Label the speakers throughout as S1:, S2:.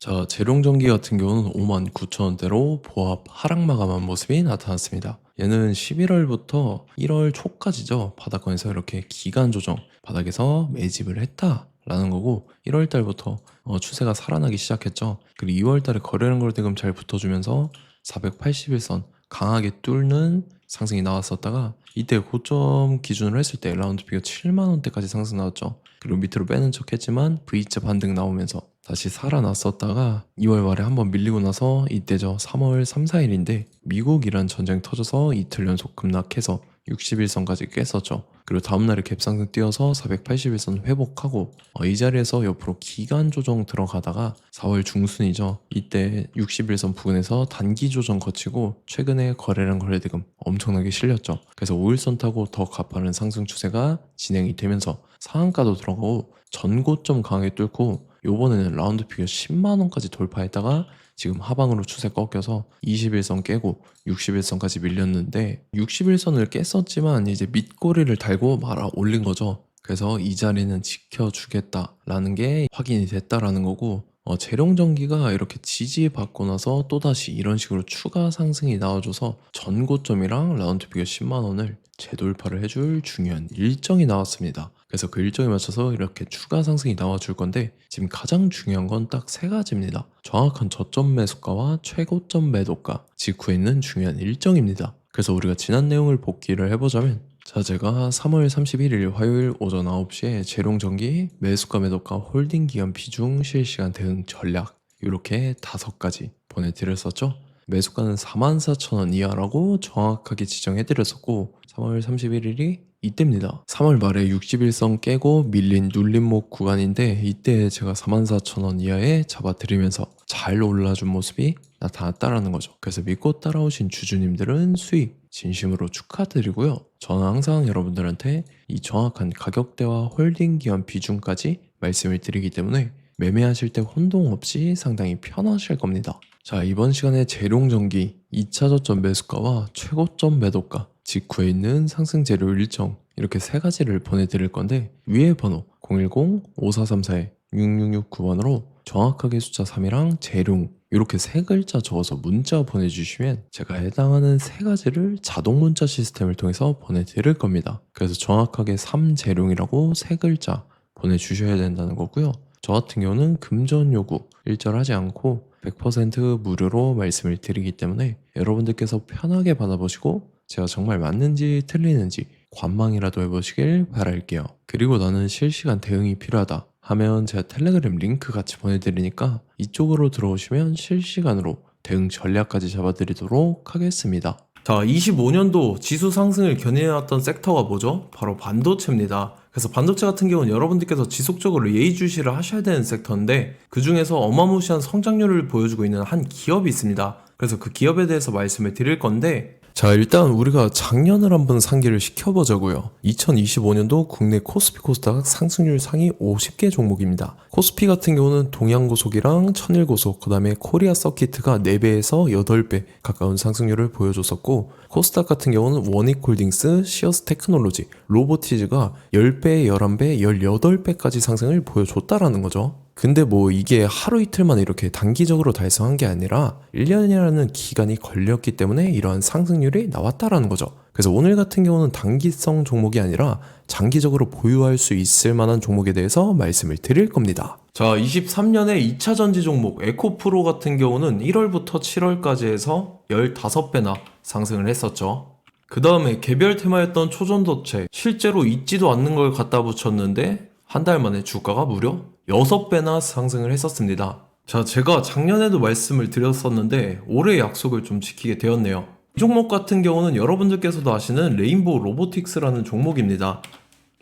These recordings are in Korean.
S1: 자, 재룡전기 같은 경우는 59,000원대로 보합 하락 마감한 모습이 나타났습니다. 얘는 11월부터 1월 초까지죠. 바닥권에서 이렇게 기간 조정 바닥에서 매집을 했다라는 거고 1월 달부터 추세가 살아나기 시작했죠. 그리고 2월 달에 거래량 거래대금 잘 붙어주면서 481선 강하게 뚫는 상승이 나왔었다가 이때 고점 기준으로 했을 때 라운드 피겨 7만 원대까지 상승 나왔죠. 그리고 밑으로 빼는 척 했지만 V자 반등 나오면서 다시 살아났었다가 2월 말에 한번 밀리고 나서 이때죠. 3월 3, 4일인데 미국이란 전쟁 터져서 이틀 연속 급락해서 61선까지 깼었죠. 그리고 다음날에 갭상승 뛰어서 481선 회복하고 이 자리에서 옆으로 기간 조정 들어가다가 4월 중순이죠. 이때 61선 부근에서 단기 조정 거치고 최근에 거래량 거래대금 엄청나게 실렸죠. 그래서 5일선 타고 더 가파른 상승 추세가 진행이 되면서 상한가도 들어가고 전고점 강하게 뚫고 요번에는 라운드 피겨 10만원까지 돌파했다가 지금 하방으로 추세 꺾여서 21선 깨고 61선까지 밀렸는데 61선을 깼었지만 이제 밑꼬리를 달고 말아 올린 거죠. 그래서 이 자리는 지켜주겠다라는 게 확인이 됐다라는 거고 재룡전기가 이렇게 지지받고 나서 또다시 이런 식으로 추가 상승이 나와줘서 전고점이랑 라운드 피겨 10만원을 재돌파를 해줄 중요한 일정이 나왔습니다. 그래서 그 일정에 맞춰서 이렇게 추가 상승이 나와줄 건데 지금 가장 중요한 건 딱 세 가지입니다. 정확한 저점 매수가와 최고점 매도가 직후에 있는 중요한 일정입니다. 그래서 우리가 지난 내용을 복기를 해보자면 자, 제가 3월 31일 화요일 오전 9시에 재룡전기 매수가 매도가 홀딩 기간 비중 실시간 대응 전략 이렇게 5가지 보내드렸었죠. 매수가는 44,000원 이하라고 정확하게 지정해드렸었고 3월 31일이 이때입니다. 3월 말에 61선 깨고 밀린 눌림목 구간인데 이때 제가 44,000원 이하에 잡아드리면서 잘 올라준 모습이 나타났다라는 거죠. 그래서 믿고 따라오신 주주님들은 수익 진심으로 축하드리고요. 저는 항상 여러분들한테 이 정확한 가격대와 홀딩 기간 비중까지 말씀을 드리기 때문에 매매하실 때 혼동 없이 상당히 편하실 겁니다. 자, 이번 시간에 재룡전기 2차 저점 매수가와 최고점 매도가 직후에 있는 상승 재료 일정 이렇게 세 가지를 보내드릴 건데 위에 번호 010-5434-6669번으로 정확하게 숫자 3이랑 재룡 이렇게 세 글자 적어서 문자 보내주시면 제가 해당하는 세 가지를 자동 문자 시스템을 통해서 보내드릴 겁니다. 그래서 정확하게 3재룡이라고 세 글자 보내주셔야 된다는 거고요. 저 같은 경우는 금전 요구 일절하지 않고 100% 무료로 말씀을 드리기 때문에 여러분들께서 편하게 받아보시고 제가 정말 맞는지 틀리는지 관망이라도 해보시길 바랄게요. 그리고 나는 실시간 대응이 필요하다 하면 제가 텔레그램 링크 같이 보내드리니까 이쪽으로 들어오시면 실시간으로 대응 전략까지 잡아드리도록 하겠습니다. 자, 25년도 지수 상승을 견인해왔던 섹터가 뭐죠? 바로 반도체입니다. 그래서 반도체 같은 경우는 여러분들께서 지속적으로 예의주시를 하셔야 되는 섹터인데 그 중에서 어마무시한 성장률을 보여주고 있는 한 기업이 있습니다. 그래서 그 기업에 대해서 말씀을 드릴 건데 자, 일단 우리가 작년을 한번 상기를 시켜보자고요. 2025년도 국내 코스피 코스닥 상승률 상위 50개 종목입니다. 코스피 같은 경우는 동양고속이랑 천일고속, 그 다음에 코리아 서키트가 4배에서 8배 가까운 상승률을 보여줬었고 코스닥 같은 경우는 원익홀딩스, 시어스 테크놀로지, 로보티즈가 10배, 11배, 18배까지 상승을 보여줬다라는 거죠. 근데 뭐 이게 하루 이틀만 이렇게 단기적으로 달성한 게 아니라 1년이라는 기간이 걸렸기 때문에 이러한 상승률이 나왔다라는 거죠. 그래서 오늘 같은 경우는 단기성 종목이 아니라 장기적으로 보유할 수 있을 만한 종목에 대해서 말씀을 드릴 겁니다. 자, 23년에 2차 전지 종목 에코프로 같은 경우는 1월부터 7월까지 해서 15배나 상승을 했었죠. 그 다음에 개별 테마였던 초전도체 실제로 있지도 않는 걸 갖다 붙였는데 한 달 만에 주가가 무려 6배나 상승을 했었습니다. 자, 제가 작년에도 말씀을 드렸었는데 올해 약속을 좀 지키게 되었네요. 이 종목 같은 경우는 여러분들께서도 아시는 레인보우 로보틱스라는 종목입니다.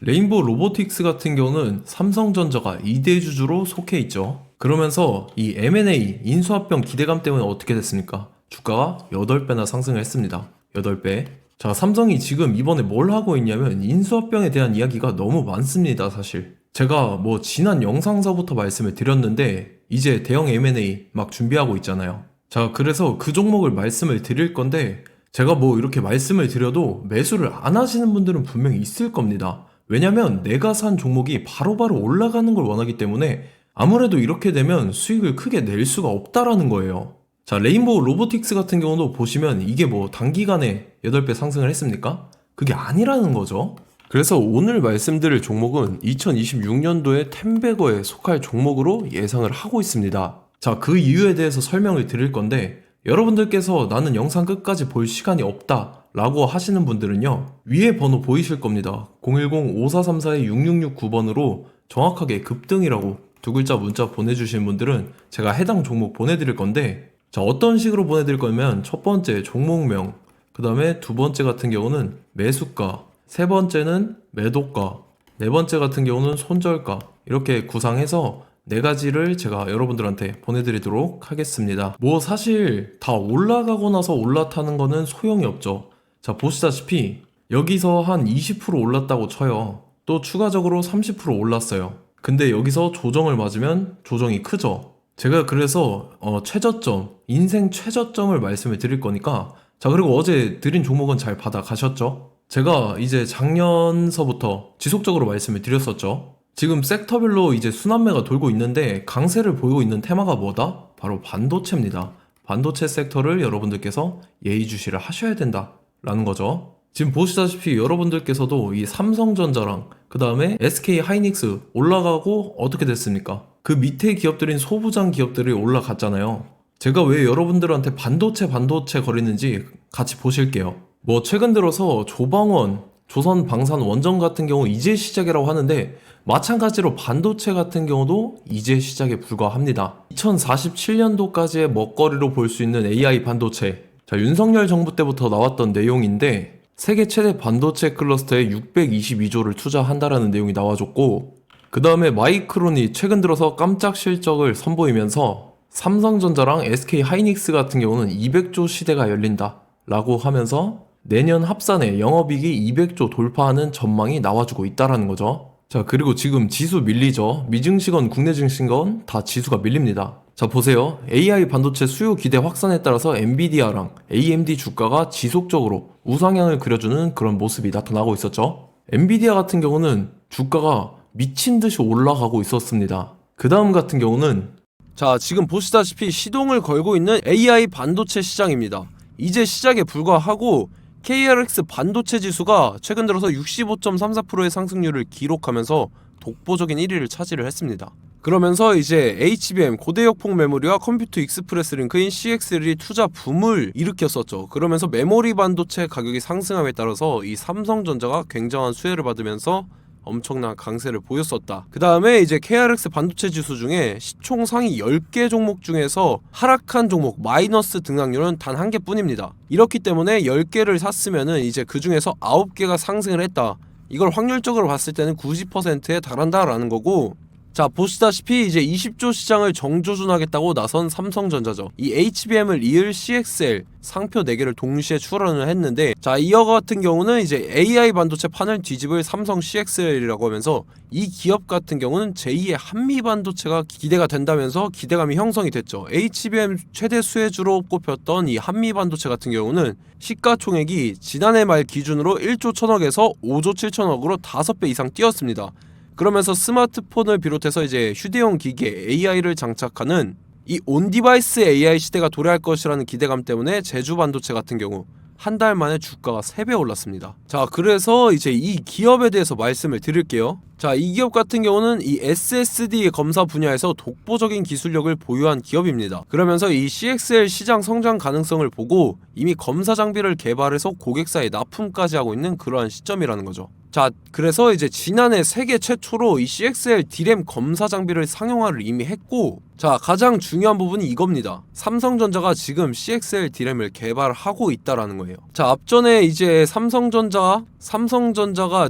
S1: 레인보우 로보틱스 같은 경우는 삼성전자가 2대 주주로 속해 있죠. 그러면서 이 M&A 인수합병 기대감 때문에 어떻게 됐습니까? 주가가 8배나 상승을 했습니다. 8배. 자, 삼성이 지금 이번에 뭘 하고 있냐면 인수합병에 대한 이야기가 너무 많습니다, 사실. 제가 뭐 지난 영상서부터 말씀을 드렸는데 이제 대형 M&A 막 준비하고 있잖아요. 자, 그래서 그 종목을 말씀을 드릴 건데 제가 뭐 이렇게 말씀을 드려도 매수를 안 하시는 분들은 분명히 있을 겁니다. 왜냐면 내가 산 종목이 바로바로 올라가는 걸 원하기 때문에 아무래도 이렇게 되면 수익을 크게 낼 수가 없다라는 거예요. 자, 레인보우 로보틱스 같은 경우도 보시면 이게 뭐 단기간에 8배 상승을 했습니까? 그게 아니라는 거죠. 그래서 오늘 말씀드릴 종목은 2026년도에 텐베거에 속할 종목으로 예상을 하고 있습니다. 자, 그 이유에 대해서 설명을 드릴 건데, 여러분들께서 나는 영상 끝까지 볼 시간이 없다 라고 하시는 분들은요, 위에 번호 보이실 겁니다. 010-5434-6669번으로 정확하게 급등이라고 두 글자 문자 보내주신 분들은 제가 해당 종목 보내드릴 건데, 자, 어떤 식으로 보내드릴 거냐면 첫 번째 종목명, 그 다음에 두 번째 같은 경우는 매수가, 세 번째는 매도가, 네 번째 같은 경우는 손절가, 이렇게 구상해서 네 가지를 제가 여러분들한테 보내드리도록 하겠습니다. 뭐 사실 다 올라가고 나서 올라타는 거는 소용이 없죠. 자, 보시다시피 여기서 한 20% 올랐다고 쳐요. 또 추가적으로 30% 올랐어요. 근데 여기서 조정을 맞으면 조정이 크죠. 제가 그래서 최저점, 인생 최저점을 말씀을 드릴 거니까, 자, 그리고 어제 드린 종목은 잘 받아가셨죠? 제가 이제 작년서부터 지속적으로 말씀을 드렸었죠. 지금 섹터별로 이제 순환매가 돌고 있는데 강세를 보이고 있는 테마가 뭐다? 바로 반도체입니다. 반도체 섹터를 여러분들께서 예의주시를 하셔야 된다라는 거죠. 지금 보시다시피 여러분들께서도 이 삼성전자랑 그 다음에 SK 하이닉스 올라가고 어떻게 됐습니까? 그 밑에 기업들인 소부장 기업들이 올라갔잖아요. 제가 왜 여러분들한테 반도체 거리는지 같이 보실게요. 뭐 최근 들어서 조방원, 조선방산원전 같은 경우 이제 시작이라고 하는데, 마찬가지로 반도체 같은 경우도 이제 시작에 불과합니다. 2047년도까지의 먹거리로 볼 수 있는 AI 반도체. 자, 윤석열 정부 때부터 나왔던 내용인데, 세계 최대 반도체 클러스터에 622조를 투자한다라는 내용이 나와줬고, 그 다음에 마이크론이 최근 들어서 깜짝 실적을 선보이면서 삼성전자랑 SK 하이닉스 같은 경우는 200조 시대가 열린다 라고 하면서 내년 합산에 영업이익이 200조 돌파하는 전망이 나와주고 있다라는 거죠. 자, 그리고 지금 지수 밀리죠. 미증시건 국내 증시건 다 지수가 밀립니다. 자, 보세요. AI 반도체 수요 기대 확산에 따라서 엔비디아랑 AMD 주가가 지속적으로 우상향을 그려주는 그런 모습이 나타나고 있었죠. 엔비디아 같은 경우는 주가가 미친 듯이 올라가고 있었습니다. 그 다음 같은 경우는, 자, 지금 보시다시피 시동을 걸고 있는 AI 반도체 시장입니다. 이제 시작에 불과하고 KRX 반도체 지수가 최근 들어서 65.34%의 상승률을 기록하면서 독보적인 1위를 차지를 했습니다. 그러면서 이제 HBM 고대역폭 메모리와 컴퓨터 익스프레스 링크인 CXL이 투자 붐을 일으켰었죠. 그러면서 메모리 반도체 가격이 상승함에 따라서 이 삼성전자가 굉장한 수혜를 받으면서 엄청난 강세를 보였었다. 그 다음에 이제 KRX 반도체 지수 중에 시총 상위 10개 종목 중에서 하락한 종목 마이너스 등락률은 단 한 개뿐입니다. 이렇기 때문에 10개를 샀으면은 이제 그 중에서 9개가 상승을 했다. 이걸 확률적으로 봤을 때는 90%에 달한다라는 거고, 자, 보시다시피 이제 20조 시장을 정조준하겠다고 나선 삼성전자죠. 이 HBM을 이을 CXL 상표 4개를 동시에 출원을 했는데, 자, 이어 같은 경우는 이제 AI 반도체 판을 뒤집을 삼성 CXL이라고 하면서 이 기업 같은 경우는 제2의 한미 반도체가 기대가 된다면서 기대감이 형성이 됐죠. HBM 최대 수혜주로 꼽혔던 이 한미 반도체 같은 경우는 시가총액이 지난해 말 기준으로 1조 1000억에서 5조 7천억으로 5배 이상 뛰었습니다. 그러면서 스마트폰을 비롯해서 이제 휴대용 기기에 AI를 장착하는 이 온디바이스 AI 시대가 도래할 것이라는 기대감 때문에 제주 반도체 같은 경우 한 달 만에 주가가 3배 올랐습니다. 자, 그래서 이제 이 기업에 대해서 말씀을 드릴게요. 자, 이 기업 같은 경우는 이 SSD 검사 분야에서 독보적인 기술력을 보유한 기업입니다. 그러면서 이 CXL 시장 성장 가능성을 보고 이미 검사 장비를 개발해서 고객사에 납품까지 하고 있는 그러한 시점이라는 거죠. 자, 그래서 이제 지난해 세계 최초로 이 CXL D램 검사 장비를 상용화를 이미 했고, 자, 가장 중요한 부분이 이겁니다. 삼성전자가 지금 CXL D램을 개발하고 있다라는 거예요. 자, 앞전에 이제 삼성전자가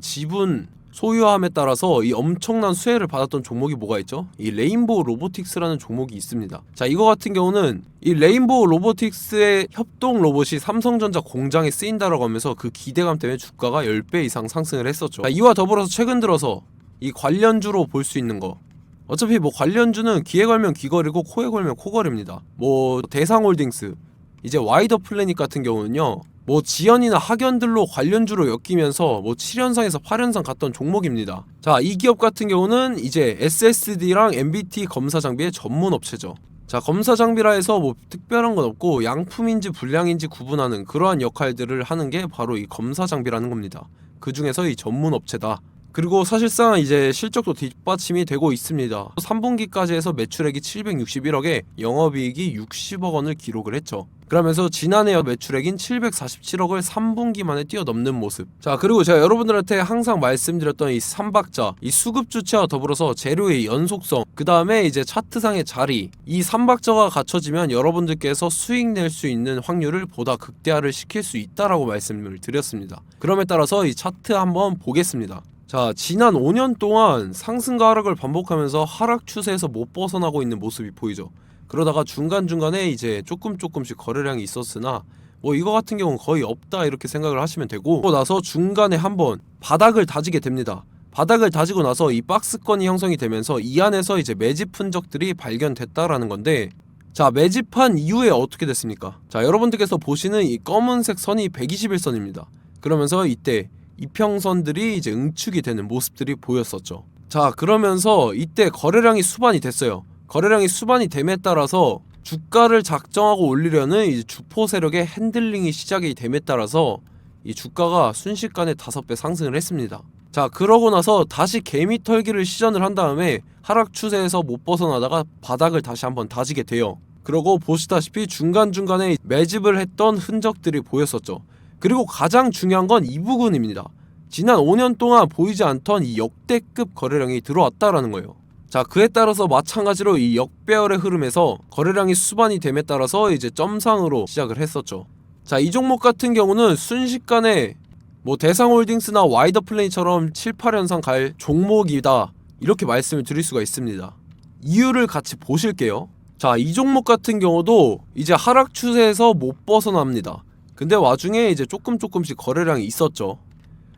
S1: 지분 소유함에 따라서 이 엄청난 수혜를 받았던 종목이 뭐가 있죠? 이 레인보우 로보틱스라는 종목이 있습니다. 자, 이거 같은 경우는 이 레인보우 로보틱스의 협동 로봇이 삼성전자 공장에 쓰인다라고 하면서 그 기대감 때문에 주가가 10배 이상 상승을 했었죠. 자, 이와 더불어서 최근 들어서 이 관련주로 볼 수 있는 거, 어차피 뭐 관련주는 귀에 걸면 귀걸이고 코에 걸면 코걸입니다. 뭐 대상홀딩스, 이제 와이더 플래닛 같은 경우는요,
S2: 뭐 지연이나 학연들로 관련주로 엮이면서 뭐 7연상에서 8연상 갔던 종목입니다. 자, 이 기업 같은 경우는 이제 SSD랑 MBT 검사 장비의 전문 업체죠. 자, 검사 장비라 해서 뭐 특별한 건 없고 양품인지 불량인지 구분하는 그러한 역할들을 하는 게 바로 이 검사 장비라는 겁니다. 그 중에서 이 전문 업체다. 그리고 사실상 이제 실적도 뒷받침이 되고 있습니다. 3분기까지 해서 매출액이 761억에 영업이익이 60억 원을 기록을 했죠. 그러면서 지난해 매출액인 747억을 3분기 만에 뛰어넘는 모습. 자, 그리고 제가 여러분들한테 항상 말씀드렸던 이 3박자, 이 수급 주체와 더불어서 재료의 연속성, 그 다음에 이제 차트상의 자리, 이 3박자가 갖춰지면 여러분들께서 수익 낼 수 있는 확률을 보다 극대화를 시킬 수 있다라고 말씀을 드렸습니다. 그럼에 따라서 이 차트 한번 보겠습니다. 자, 지난 5년 동안 상승과 하락을 반복하면서 하락 추세에서 못 벗어나고 있는 모습이 보이죠. 그러다가 중간중간에 이제 조금씩 거래량이 있었으나 뭐 이거 같은 경우는 거의 없다 이렇게 생각을 하시면 되고, 그러고 나서 중간에 한번 바닥을 다지게 됩니다. 바닥을 다지고 나서 이 박스권이 형성이 되면서 이 안에서 이제 매집 흔적들이 발견됐다라는 건데, 자, 매집한 이후에 어떻게 됐습니까? 자, 여러분들께서 보시는 이 검은색 선이 121선입니다. 그러면서 이때 이평선들이 이제 응축이 되는 모습들이 보였었죠. 자, 그러면서 이때 거래량이 수반이 됐어요. 거래량이 수반이 됨에 따라서 주가를 작정하고 올리려는 이제 주포 세력의 핸들링이 시작이 됨에 따라서 이 주가가 순식간에 5배 상승을 했습니다. 자, 그러고 나서 다시 개미 털기를 시전을 한 다음에 하락 추세에서 못 벗어나다가 바닥을 다시 한번 다지게 돼요. 그러고 보시다시피 중간중간에 매집을 했던 흔적들이 보였었죠. 그리고 가장 중요한 건 이 부분입니다. 지난 5년 동안 보이지 않던 이 역대급 거래량이 들어왔다라는 거예요. 자, 그에 따라서 마찬가지로 이 역배열의 흐름에서 거래량이 수반이 됨에 따라서 이제 점상으로 시작을 했었죠. 자, 이 종목 같은 경우는 순식간에 뭐 대상홀딩스나 와이더플레이처럼 7, 8연상 갈 종목이다 이렇게 말씀을 드릴 수가 있습니다. 이유를 같이 보실게요. 자, 이 종목 같은 경우도 이제 하락 추세에서 못 벗어납니다. 근데 와중에 이제 조금씩 거래량이 있었죠.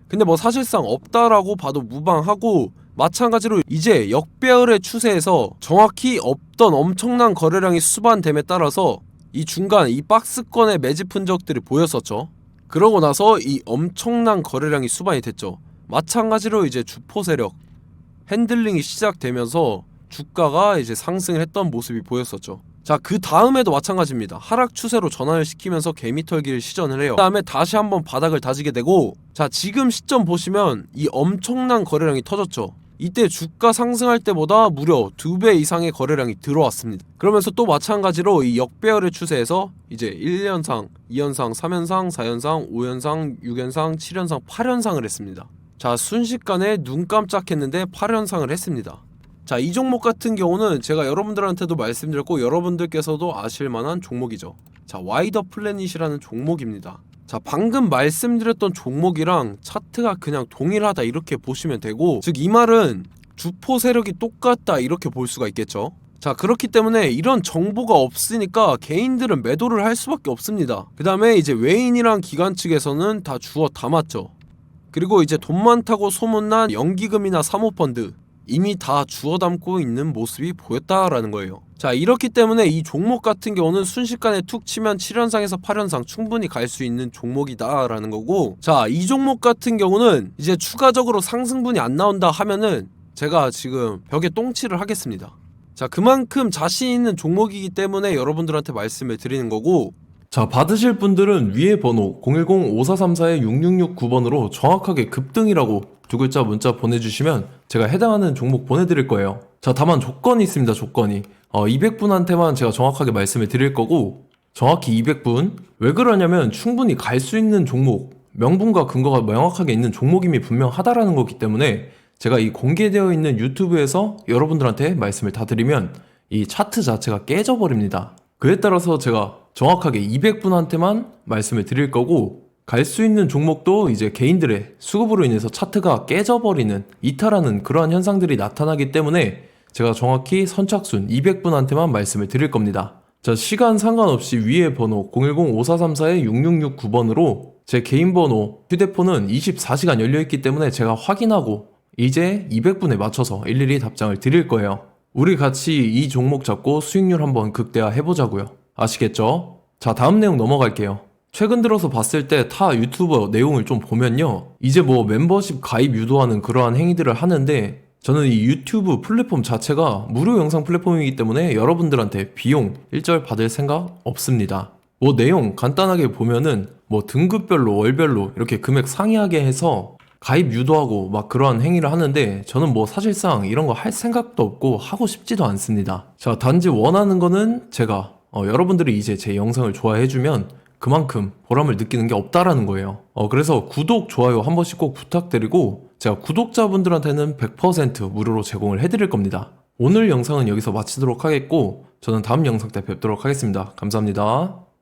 S2: 근데 뭐 사실상 없다라고 봐도 무방하고, 마찬가지로 이제 역배열의 추세에서 정확히 없던 엄청난 거래량이 수반됨에 따라서 이 중간 이 박스권의 매집 흔적들이 보였었죠. 그러고 나서 이 엄청난 거래량이 수반이 됐죠. 마찬가지로 이제 주포 세력 핸들링이 시작되면서 주가가 이제 상승을 했던 모습이 보였었죠. 자, 그 다음에도 마찬가지입니다. 하락 추세로 전환을 시키면서 개미 털기를 시전을 해요. 그 다음에 다시 한번 바닥을 다지게 되고, 자, 지금 시점 보시면 이 엄청난 거래량이 터졌죠. 이때 주가 상승할 때보다 무려 2배 이상의 거래량이 들어왔습니다. 그러면서 또 마찬가지로 이 역배열의 추세에서 이제 1연상, 2연상, 3연상, 4연상, 5연상, 6연상, 7연상, 8연상을 했습니다. 자, 순식간에 눈 깜짝했는데 8연상을 했습니다. 자, 이 종목 같은 경우는 제가 여러분들한테도 말씀드렸고 여러분들께서도 아실만한 종목이죠. 자, 와이더 플래닛이라는 종목입니다. 자, 방금 말씀드렸던 종목이랑 차트가 그냥 동일하다 이렇게 보시면 되고, 즉 이 말은 주포 세력이 똑같다 이렇게 볼 수가 있겠죠. 자, 그렇기 때문에 이런 정보가 없으니까 개인들은 매도를 할 수밖에 없습니다. 그 다음에 이제 외인이랑 기관 측에서는 다 주워 담았죠. 그리고 이제 돈 많다고 소문난 연기금이나 사모펀드 이미 다 주워 담고 있는 모습이 보였다라는 거예요. 자, 이렇기 때문에 이 종목 같은 경우는 순식간에 툭 치면 7연상에서 8연상 충분히 갈 수 있는 종목이다 라는 거고, 자, 이 종목 같은 경우는 이제 추가적으로 상승분이 안 나온다 하면은 제가 지금 벽에 똥칠을 하겠습니다. 자, 그만큼 자신 있는 종목이기 때문에 여러분들한테 말씀을 드리는 거고,
S1: 자, 받으실 분들은 위에 번호 010-5434-6669번으로 정확하게 급등이라고 두 글자 문자 보내주시면 제가 해당하는 종목 보내드릴 거예요. 자, 다만 조건이 있습니다. 조건이 200분한테만 제가 정확하게 말씀을 드릴 거고, 정확히 200분. 왜 그러냐면 충분히 갈 수 있는 종목, 명분과 근거가 명확하게 있는 종목임이 분명하다라는 거기 때문에 제가 이 공개되어 있는 유튜브에서 여러분들한테 말씀을 다 드리면 이 차트 자체가 깨져버립니다. 그에 따라서 제가 정확하게 200분한테만 말씀을 드릴 거고, 갈 수 있는 종목도 이제 개인들의 수급으로 인해서 차트가 깨져버리는, 이탈하는 그러한 현상들이 나타나기 때문에 제가 정확히 선착순 200분한테만 말씀을 드릴 겁니다. 자, 시간 상관없이 위에 번호 010-5434-6669번으로 제 개인 번호, 휴대폰은 24시간 열려있기 때문에 제가 확인하고 이제 200분에 맞춰서 일일이 답장을 드릴 거예요. 우리 같이 이 종목 잡고 수익률 한번 극대화 해보자고요. 아시겠죠? 자, 다음 내용 넘어갈게요. 최근 들어서 봤을 때 타 유튜버 내용을 좀 보면요. 이제 뭐 멤버십 가입 유도하는 그러한 행위들을 하는데 저는 이 유튜브 플랫폼 자체가 무료 영상 플랫폼이기 때문에 여러분들한테 비용 일절 받을 생각 없습니다. 뭐 내용 간단하게 보면은 뭐 등급별로 월별로 이렇게 금액 상이하게 해서 가입 유도하고 막 그러한 행위를 하는데 저는 뭐 사실상 이런 거 할 생각도 없고 하고 싶지도 않습니다. 자, 단지 원하는 거는 제가 여러분들이 이제 제 영상을 좋아해주면 그만큼 보람을 느끼는 게 없다라는 거예요. 그래서 구독, 좋아요 한 번씩 꼭 부탁드리고 제가 구독자분들한테는 100% 무료로 제공을 해드릴 겁니다. 오늘 영상은 여기서 마치도록 하겠고 저는 다음 영상 때 뵙도록 하겠습니다. 감사합니다.